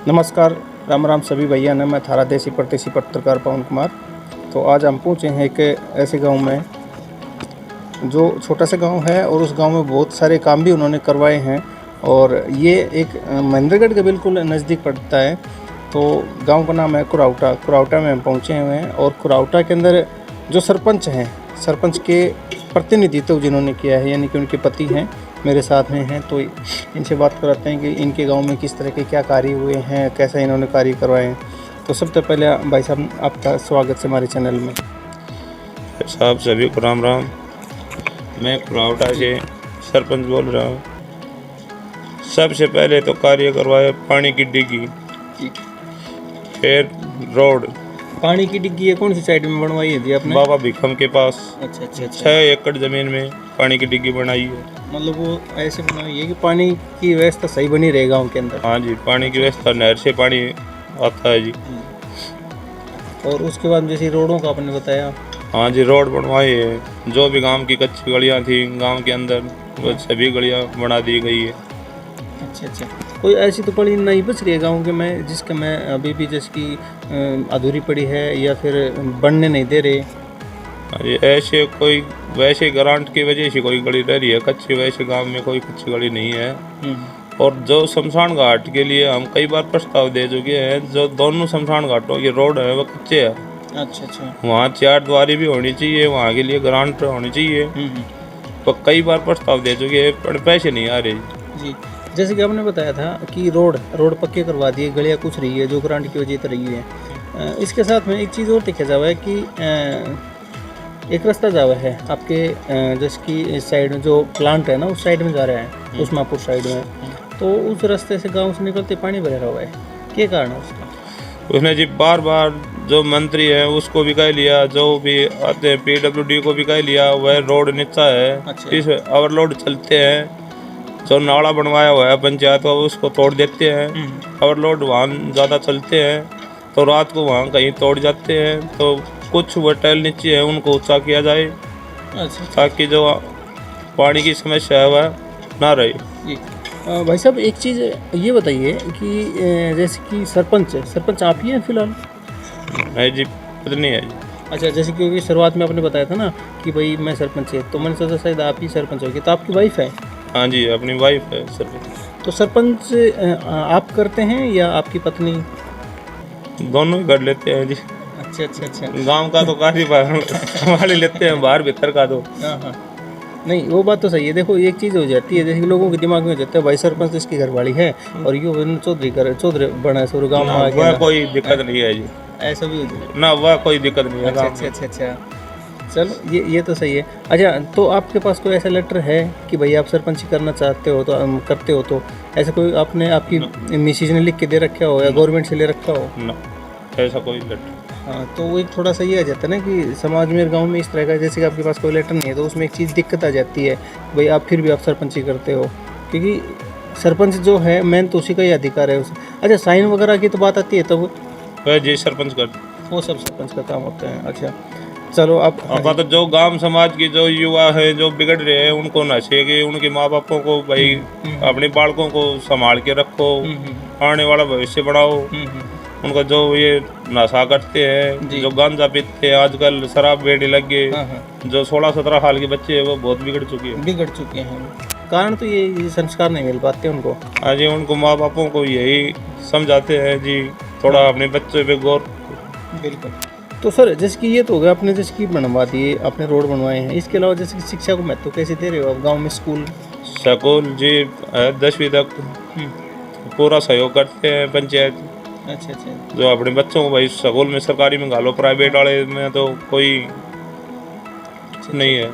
नमस्कार, राम राम सभी भैया ने। मैं थारा देसी परदेसी पत्रकार पवन कुमार। तो आज हम पहुँचे हैं एक ऐसे गांव में जो छोटा सा गांव है और उस गांव में बहुत सारे काम भी उन्होंने करवाए हैं। और ये एक महेंद्रगढ़ के बिल्कुल नज़दीक पड़ता है। तो गांव का नाम है कुराउटा। कुराउटा में हम पहुँचे हुए हैं और कुराउटा के अंदर जो सरपंच हैं, सरपंच के प्रतिनिधित्व जिन्होंने किया है, यानी कि उनके पति हैं, मेरे साथ में हैं। तो इनसे बात कराते हैं कि इनके गांव में किस तरह के क्या कार्य हुए हैं, कैसे इन्होंने कार्य करवाए हैं। तो सबसे पहले भाई साहब, आपका स्वागत है हमारे चैनल में। साहब सभी को राम राम। मैं कुराउटा से सरपंच बोल रहा हूँ। सबसे पहले तो कार्य करवाए पानी की डिग्गी, फिर रोड। पानी की डिग्गी ये कौन सी साइड में बनवाई है जी आपने? बाबा भिखम के पास। अच्छा अच्छा अच्छा। 6 एकड़ जमीन में पानी की डिग्गी बनाई है। मतलब वो ऐसे बनाई है कि पानी की व्यवस्था सही बनी रहे गाँव के अंदर। हाँ जी, पानी की व्यवस्था नहर से पानी आता है जी। और उसके बाद जैसे रोडों का आपने बताया। हाँ जी, रोड बनवाई है। जो भी गांव की कच्ची गलियां थी गांव के अंदर, वो सभी गलियां बना दी गई है। अच्छा अच्छा। कोई ऐसी तो पड़ी नहीं बच रही है गाँव के में जिसका मैं अभी भी जिसकी अधूरी पड़ी है या फिर बनने नहीं दे रहे? हाँ जी, ऐसे कोई वैसे ग्रांट की वजह से कोई गली रह रही है कच्ची, वैसे गांव में कोई कच्ची गली नहीं है। और जो शमशान घाट के लिए हम कई बार प्रस्ताव दे चुके हैं, जो दोनों शमशान घाटों के रोड है वो कच्चे है। अच्छा अच्छा। वहाँ 4 द्वारी भी होनी चाहिए, वहाँ के लिए ग्रांट होनी चाहिए। तो कई बार प्रस्ताव दे चुके हैं पर पैसे नहीं आ रहे जी। जैसे कि आपने बताया था कि रोड पक्के करवा दिए, गलियाँ कुछ रही है जो ग्रांट की वजह से रही है। इसके साथ में एक चीज़ और देखा जावा है कि एक रास्ता जावा है आपके जैसे कि इस साइड में जो प्लांट है ना, उस साइड में जा रहा है, उस्मापुर साइड में। तो उस रास्ते से गांव से निकलते पानी भरा हुआ है, क्या कारण है उसका? उसने जी बार बार जो मंत्री है उसको भी कह लिया, जो भी आते हैं PWD को भी कह लिया, वह रोड नीचा है। अच्छा। इस ओवरलोड चलते हैं। जो नाला बनवाया हुआ है पंचायत का उसको तोड़ देते हैं। ओवरलोड वाहन ज़्यादा चलते हैं तो रात को वहाँ कहीं तोड़ जाते हैं। तो कुछ वटेल नीचे है उनको ऊंचा किया जाए। अच्छा। ताकि जो पानी की समस्या है वह ना रहे जी। भाई साहब, एक चीज़ ये बताइए कि जैसे कि सरपंच आप ही हैं फिलहाल? है जी, पत्नी है जी। अच्छा, जैसे क्योंकि शुरुआत में आपने बताया था ना कि भाई मैं सरपंच है, तो मैंने सोचा शायद आप ही सरपंच होगी। तो आपकी वाइफ है? हाँ जी, अपनी वाइफ है सरपंच। तो सरपंच आप करते हैं या आपकी पत्नी? दोनों ही कर लेते हैं जी। अच्छा अच्छा अच्छा। गांव का तो काफी संभाल लेते हैं, बाहर भीतर का तो। हाँ हाँ। नहीं, वो बात तो सही है। देखो, एक चीज़ हो जाती है, जैसे कि लोगों के दिमाग में हो जाता है भाई सरपंच इसकी घरवाली है और ये चौधरी बना है सो गाँव में आ वह गया। कोई दिक्कत नहीं है जी। ऐसा भी हो जाता है। ना, वह कोई दिक्कत नहीं है अच्छा गाँव अच्छा में। अच्छा अच्छा। चलो, ये तो सही है। अच्छा, तो आपके पास कोई ऐसा लेटर है कि भाई आप सरपंची करना चाहते हो तो करते हो, तो ऐसा कोई आपने आपकी मिसेज ने लिख के दे रखा हो या गवर्नमेंट से ले रखा हो? ना, ऐसा कोई लेटर। हाँ, तो वो एक थोड़ा सा ये आ जाता है ना कि समाज में, गांव में इस तरह का, जैसे कि आपके पास कोई लेटर नहीं है तो उसमें एक चीज़ दिक्कत आ जाती है भाई, आप फिर भी आप सरपंची करते हो, क्योंकि सरपंच जो है मेन तो उसी का ही अधिकार है उसे। अच्छा, साइन वगैरह की तो बात आती है, तो वह जी सरपंच कर। वो सब सरपंच का काम होता है। अच्छा, चलो आप। अब तो जो गांव समाज की जो युवा है जो बिगड़ रहे हैं उनको नशे के, उनके माँ बापों को भाई अपने बालकों को संभाल के रखो, आने वाला भविष्य बढ़ाओ। उनका जो ये नशा करते हैं, जो गांजा पीते हैं, आजकल शराब बेड़ी लग गए। जो 16-17 साल के बच्चे हैं वो बहुत बिगड़ चुके हैं। कारण तो ये संस्कार नहीं मिल पाते उनको। हाँ जी, उनको माँ बापों को यही समझाते हैं जी, थोड़ा अपने बच्चों पे गौर। बिल्कुल। तो सर, जैसे कि ये तो हो गया, आपने जैसे कि बनवा दिए, आपने रोड बनवाए हैं, इसके अलावा जैसे कि शिक्षा को महत्व कैसे दे रहे हो आप गाँव में? स्कूल जी 10वीं तक पूरा सहयोग करते हैं पंचायत। अच्छा अच्छा। जो अपने बच्चों को भाई स्कूल में सरकारी में घालो, प्राइवेट वाले में तो कोई नहीं है।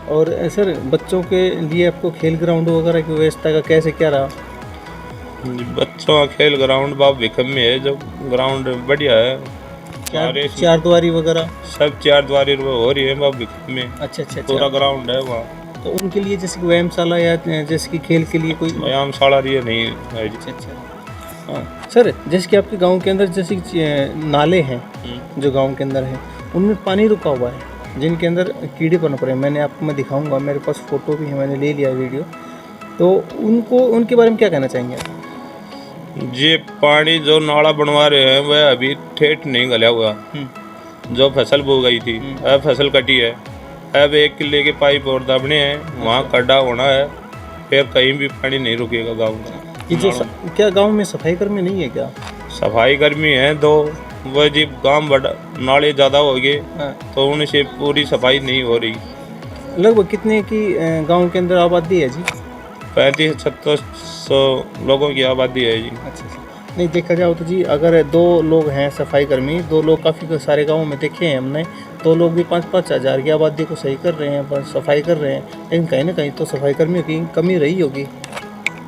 और सर, बच्चों के लिए आपको खेल ग्राउंड वगैरह की व्यवस्था का कैसे क्या रहा? बच्चों का खेल ग्राउंड बाब विक्रम में है, जो ग्राउंड बढ़िया है। 4 द्वारी वगैरह सब 4 द्वारी हो रही है बाब विक्रम में। अच्छा अच्छा। पूरा ग्राउंड है वहाँ। तो उनके लिए जैसे कि व्यायामशाला या जैसे कि खेल के लिए कोई व्यायामशाला रही नहीं है जी। अच्छा अच्छा। हाँ सर, जैसे कि आपके गांव के अंदर जैसे कि नाले हैं जो गांव के अंदर हैं, उनमें पानी रुका हुआ है जिनके अंदर कीड़े पनप रहे हैं। मैंने आपको मैं दिखाऊंगा, मेरे पास फ़ोटो भी है, मैंने ले लिया वीडियो। तो उनको, उनके बारे में क्या कहना चाहेंगे आप? ये पानी जो नाला बनवा रहे हैं वह अभी ठेठ नहीं गला हुआ। जो फसल बो गई थी अब फसल कटी है, अब 1 किले के पाइप और दबने हैं, वहाँ खड्डा होना है, फिर कहीं भी पानी नहीं रुकेगा गाँव का। ये जो क्या गांव में सफाई कर्मी नहीं है क्या? सफाई कर्मी है 2, वह जब गांव बड़ा नाले ज़्यादा हो गए तो उनसे पूरी सफाई नहीं हो रही। लगभग कितने की गांव के अंदर आबादी है जी? 3500-3600 लोगों की आबादी है जी। अच्छा। नहीं, देखा जाओ तो जी अगर 2 लोग हैं सफाई कर्मी, 2 लोग काफ़ी सारे गाँवों में देखे हैं हमने, 2 लोग भी 5-5 हज़ार की आबादी को सही कर रहे हैं, पर सफाई कर रहे हैं, लेकिन कहीं ना कहीं तो सफाई कर्मियों की कमी रही होगी।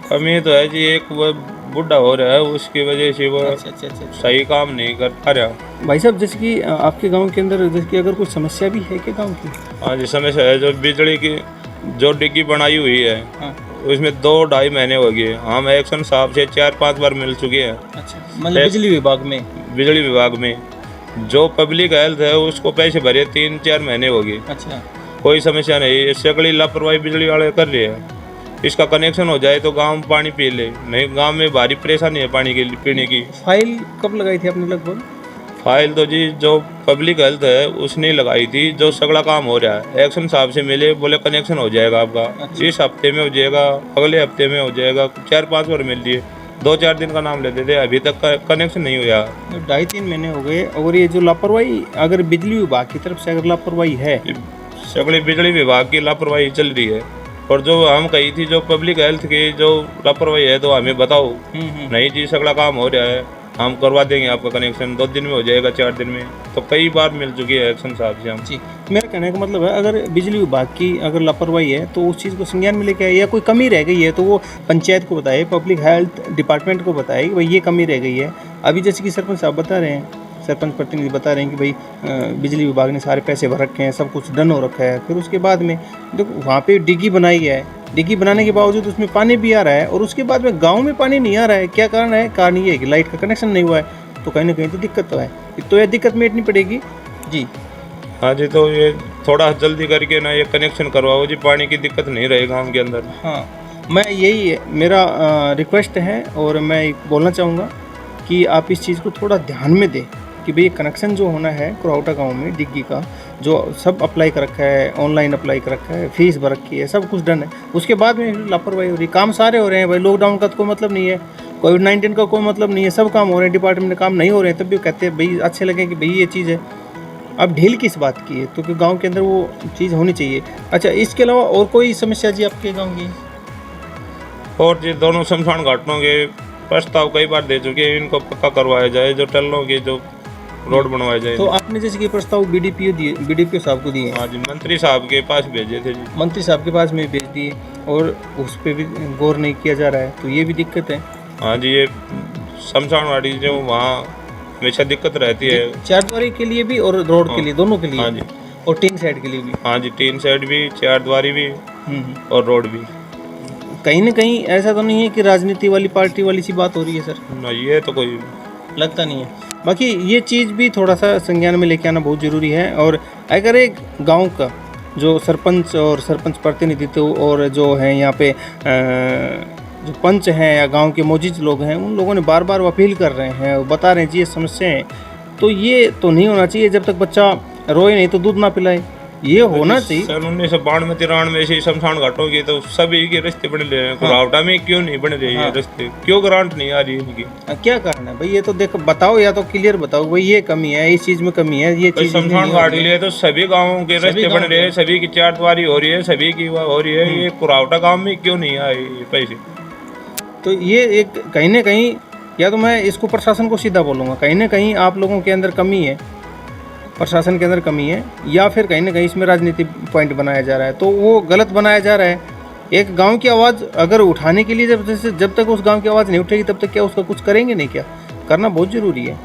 कमी तो है जी, एक वह बुढ़ा हो रहा है उसकी वजह से वो अच्छा। सही काम नहीं कर पा रहा। भाई साहब, जैसे कि आपके गांव के अंदर जैसे कि अगर कोई समस्या भी है क्या गांव की? हाँ जी, समस्या है। जो बिजली की जो डिग्गी बनाई हुई है उसमें 2-2.5 महीने हो गए, हम एक्शन साहब से 4-5 बार मिल चुके हैं। अच्छा, मतलब बिजली विभाग में? बिजली विभाग में जो पब्लिक हेल्थ है उसको पैसे भरे 3-4 महीने हो गए। अच्छा। कोई समस्या नहीं, सगली लापरवाही बिजली वाले कर रहे हैं। इसका कनेक्शन हो जाए तो गांव में पानी पी ले, नहीं गांव में भारी परेशानी है पानी के पीने की। फाइल कब लगाई थी आपने लगभग? फाइल तो जी जो पब्लिक हेल्थ है उसने लगाई थी, जो सगला काम हो रहा है। एक्शन साहब से मिले, बोले कनेक्शन हो जाएगा आपका। अच्छा। इस हफ्ते में हो जाएगा, अगले हफ्ते में हो जाएगा। 4-5 बार मिल लिए, 2-4 दिन का नाम लेते थे, अभी तक कनेक्शन नहीं हुआ। 2.5-3 महीने हो गए। और ये जो लापरवाही अगर बिजली विभाग की तरफ से अगर लापरवाही है, सगली बिजली विभाग की लापरवाही चल रही है। और जो हम कही थी जो पब्लिक हेल्थ की जो लापरवाही है तो हमें बताओ। नहीं जी, सगला काम हो रहा है, हम करवा देंगे आपका कनेक्शन, 2 दिन में हो जाएगा, 4 दिन में। तो कई बार मिल चुकी है एक्शन साहब से हम। जी, मेरा कहने का मतलब है अगर बिजली विभाग की अगर लापरवाही है तो उस चीज़ को संज्ञान में लेके आए, या कोई कमी रह गई है तो वो पंचायत को बताए, पब्लिक हेल्थ डिपार्टमेंट को बताए कि भाई ये कमी रह गई है। अभी जैसे कि सरपंच साहब बता रहे हैं, सरपंच प्रतिनिधि बता रहे हैं कि भाई बिजली विभाग ने सारे पैसे भर रखे हैं, सब कुछ डन हो रखा है। फिर उसके बाद में देखो वहाँ पे डिग्गी बनाई है, डिग्गी बनाने के बावजूद उसमें पानी भी आ रहा है, और उसके बाद में गांव में पानी नहीं आ रहा है। क्या कारण है? कारण ये है कि लाइट का कनेक्शन नहीं हुआ है, तो कहीं ना कहीं तो दिक्कत तो है। तो यह दिक्कत मिटनी पड़ेगी जी। हाँ जी, तो ये थोड़ा जल्दी करके ना ये कनेक्शन करवाओ जी, पानी की दिक्कत नहीं रहे गाँव के अंदर। हाँ, मैं यही मेरा रिक्वेस्ट है, और मैं बोलना चाहूँगा कि आप इस चीज़ को थोड़ा ध्यान में दें कि भाई कनेक्शन जो होना है कुराउटा गांव में डिग्गी का, जो सब अप्लाई कर रखा है, ऑनलाइन अप्लाई कर रखा है, फीस भर रखी है, सब कुछ डन है। उसके बाद में लापरवाही हो रही है। काम सारे हो रहे हैं भाई, लॉकडाउन का तो कोई मतलब नहीं है, कोविड-19 का कोई मतलब नहीं है, सब काम हो रहे हैं, डिपार्टमेंट में काम नहीं हो रहे हैं, तब भी कहते हैं भाई अच्छे लगे कि भाई ये चीज़ है। अब ढील किस बात की है? तो क्योंकि गाँव के अंदर वो चीज़ होनी चाहिए। अच्छा, इसके अलावा और कोई समस्या जी आपके गाँव की? और जी दोनों शमशान घाटों के प्रस्ताव कई बार दे चुके हैं, इनको पक्का करवाया जाए, जो टल्लों की जो रोड बनवाया जाए। तो आपने जैसे कि प्रस्ताव बीडीपीओ साहब को दिए? हाँ जी, मंत्री साहब के पास भेजे थे जी। मंत्री साहब के पास में भेज दिए, और उस पर भी गौर नहीं किया जा रहा है, तो ये भी दिक्कत है। हाँ जी, ये शमशान घाटी जो वहाँ हमेशा दिक्कत रहती है, 4 द्वारी के लिए भी और रोड के लिए, दोनों के लिए। हाँ जी, और 3 साइड के लिए भी। हाँ जी, 3 साइड भी, 4 द्वारी भी और रोड भी। कहीं ना कहीं ऐसा तो नहीं है कि राजनीति वाली पार्टी वाली सी बात हो रही है सर? ना, ये तो कोई लगता नहीं है। बाकी ये चीज़ भी थोड़ा सा संज्ञान में लेके आना बहुत ज़रूरी है। और अगर एक गांव का जो सरपंच और सरपंच प्रतिनिधित्व और जो है यहाँ पे जो पंच हैं या गांव के मौजूद लोग हैं, उन लोगों ने बार बार अपील कर रहे हैं और बता रहे हैं जी ये समस्याएं, तो ये तो नहीं होना चाहिए। जब तक बच्चा रोए नहीं तो दूध ना पिलाए, ये होना चाहिए। सन 1992-93 से शमशान घाटों की तो सभी के रास्ते बन रहे हैं, कुरावटा में क्यों नहीं बन रहे हैं रास्ते? क्यों ग्रांट नहीं आ रही इनकी? क्या कारण है भाई? ये तो देखो, बताओ, या तो क्लियर बताओ भाई ये कमी है, इस चीज़ में कमी है, ये चीज़। शमशान घाट के लिए तो सभी गाँवों के रास्ते बन रहे हैं, सभी की 4 द्वारी हो रही है, सभी की हो रही है, ये कुरावटा गाँव में क्यों नहीं आए ये पैसे? तो ये एक कहीं ना कहीं, या तो मैं इसको प्रशासन को सीधा बोलूँगा, कहीं ना कहीं आप लोगों के अंदर कमी है, प्रशासन के अंदर कमी है, या फिर कहीं ना कहीं इसमें राजनीतिक पॉइंट बनाया जा रहा है, तो वो गलत बनाया जा रहा है। एक गांव की आवाज़ अगर उठाने के लिए जब तक उस गांव की आवाज़ नहीं उठेगी तब तक क्या उसका कुछ करेंगे नहीं? क्या करना बहुत ज़रूरी है।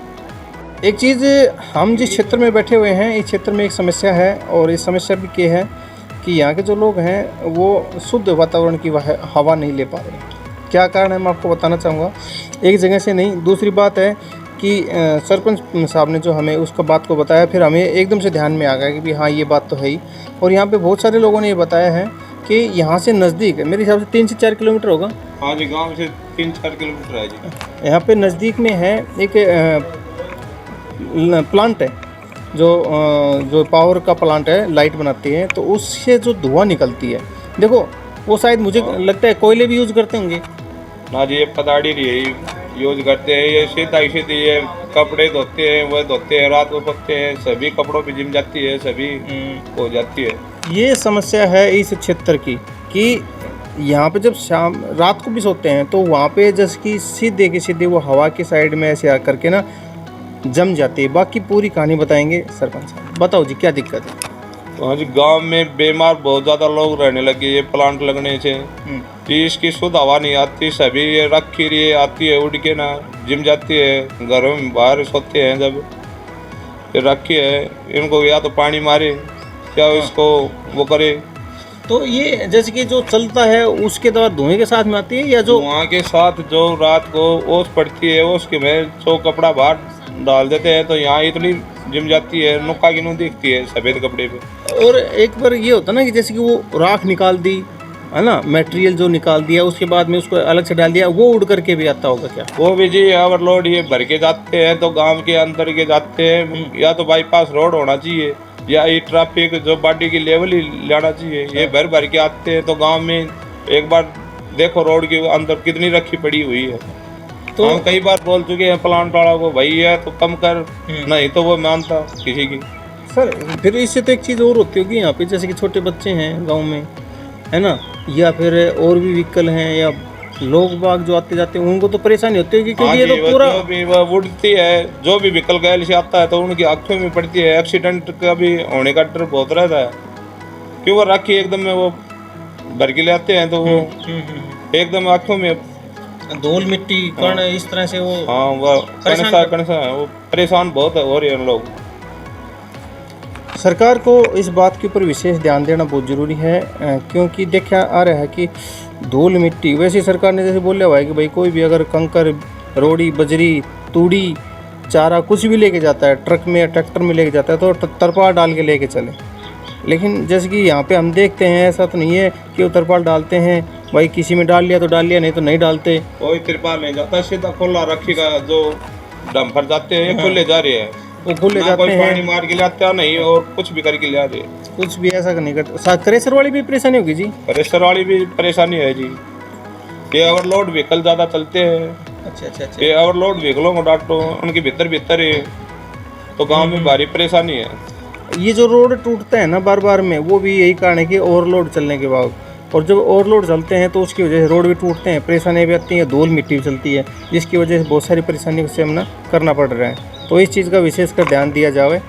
एक चीज़, हम जिस क्षेत्र में बैठे हुए हैं, इस क्षेत्र में एक समस्या है, और इस समस्या भी ये है कि यहाँ के जो लोग हैं वो शुद्ध वातावरण की हवा नहीं ले पा रहे हैं। क्या कारण है मैं आपको बताना चाहूँगा, एक जगह से नहीं। दूसरी बात है कि सरपंच साहब ने जो हमें उसका बात को बताया, फिर हमें एकदम से ध्यान में आ गया कि भी हाँ ये बात तो है ही। और यहाँ पे बहुत सारे लोगों ने ये बताया है कि यहाँ से नज़दीक है, मेरे हिसाब से 3 से 4 किलोमीटर होगा। हाँ जी, गांव से 3-4 किलोमीटर है जी। यहाँ पे नज़दीक में है एक प्लांट है जो पावर का प्लांट है, लाइट बनाती है, तो उससे जो धुआं निकलती है, देखो वो शायद मुझे लगता है कोयले भी यूज़ करते होंगे ना जी। ये पताड़ी यूज करते हैं, ये सीधी ये कपड़े धोते हैं, वह धोते हैं, रात को सोते हैं, सभी कपड़ों पे जिम जाती है, सभी हो जाती है। ये समस्या है इस क्षेत्र की कि यहाँ पे जब शाम रात को भी सोते हैं तो वहाँ पे जैसे कि सीधे के सीधे वो हवा की साइड में ऐसे आकर के ना जम जाती है। बाकी पूरी कहानी बताएंगे सरपंच साहब। बताओ जी क्या दिक्कत है? तो हाँ जी, गांव में बीमार बहुत ज़्यादा लोग रहने लगे ये प्लांट लगने से। कि इसकी शुद्ध हवा नहीं आती, सभी ये रखी रही आती है उड़ के ना जिम जाती है, घरों में बाहर सोते हैं जब ये रखी है। इनको या तो पानी मारे या इसको वो करे। तो ये जैसे कि जो चलता है उसके बाद धुएं के साथ में आती है या जो वहाँ के साथ जो रात को ओस पड़ती है उसके में जो कपड़ा बाहर डाल देते हैं तो यहाँ इतनी जिम जाती है, नुक्का की नू दिखती है सफ़ेद कपड़े पे। और एक बार ये होता ना कि जैसे कि वो राख निकाल दी है ना, मटेरियल जो निकाल दिया उसके बाद में उसको अलग से डाल दिया, वो उड़ करके भी आता होगा क्या? वो भी जी ओवरलोड ये भर के जाते हैं तो गांव के अंदर के जाते हैं। या तो बाईपास रोड होना चाहिए या ये ट्रैफिक जो बॉडी की लेवल ही लाना चाहिए। ये भर भर के आते हैं तो गांव में एक बार देखो रोड के अंदर कितनी रखी पड़ी हुई है। तो हम कई बार बोल चुके हैं प्लांट वाला को, भाई है तो कम कर, नहीं तो वो मानता किसी की। सर फिर इससे तो एक चीज़ और होती होगी यहाँ पे, जैसे कि छोटे बच्चे हैं गांव में है ना, या फिर और भी व्हीकल हैं या लोग बाग जो आते जाते हैं उनको तो परेशानी होती होगी क्योंकि ये तो पूरा जो भी वो उड़ती है, जो भी व्हीकल गैल से आता है तो उनकी आंखों में पड़ती है। एक्सीडेंट का भी होने का डर बहुत रहता है क्यों वो राखी एकदम में वो भर के ले आते हैं तो वो एकदम आंखों में धूल मिट्टी कण इस तरह से वो हाँ वो वो परेशान बहुत हो रहे हैं लोग। सरकार को इस बात के ऊपर विशेष ध्यान देना बहुत ज़रूरी है क्योंकि देखा आ रहा है कि धूल मिट्टी, वैसे सरकार ने जैसे बोला हुआ है कि भाई कोई भी अगर कंकर रोड़ी बजरी तूड़ी चारा कुछ भी लेके जाता है ट्रक में या ट्रैक्टर में लेके जाता है तो तरपाल डाल के लेके चले। लेकिन जैसे कि यहाँ पे हम देखते हैं ऐसा तो नहीं है कि वो तरपाल डालते हैं, भाई किसी में डाल लिया तो डाल लिया, नहीं तो नहीं डालते। कोई तिरपाल नहीं जाता, सीधा खुला रखेगा। जो डंपर जाते हैं खुले जा रहे हैं, वो खुले जाते कोई हैं, पानी मार के लाता नहीं और कुछ भी करके ले रहे, कुछ भी ऐसा नहीं करते। क्रेशर वाली भी परेशानी होगी जी, क्रेशर वाली भी परेशानी है जी। ये ओवरलोड व्हीकल ज़्यादा चलते हैं। अच्छा ये ओवरलोड व्हीकलों को डांटो, उनके भीतर है तो गांव में भारी परेशानी है। ये जो रोड टूटता है ना बार बार में, वो भी यही कारण है कि ओवरलोड चलने के बाद, और जब ओवरलोड चलते हैं तो उसकी वजह से रोड भी टूटते हैं, परेशानियाँ भी आती हैं, धूल मिट्टी भी चलती है, जिसकी वजह से बहुत सारी परेशानियों का सामना करना पड़ रहा है। तो इस चीज़ का विशेषकर ध्यान दिया जाए।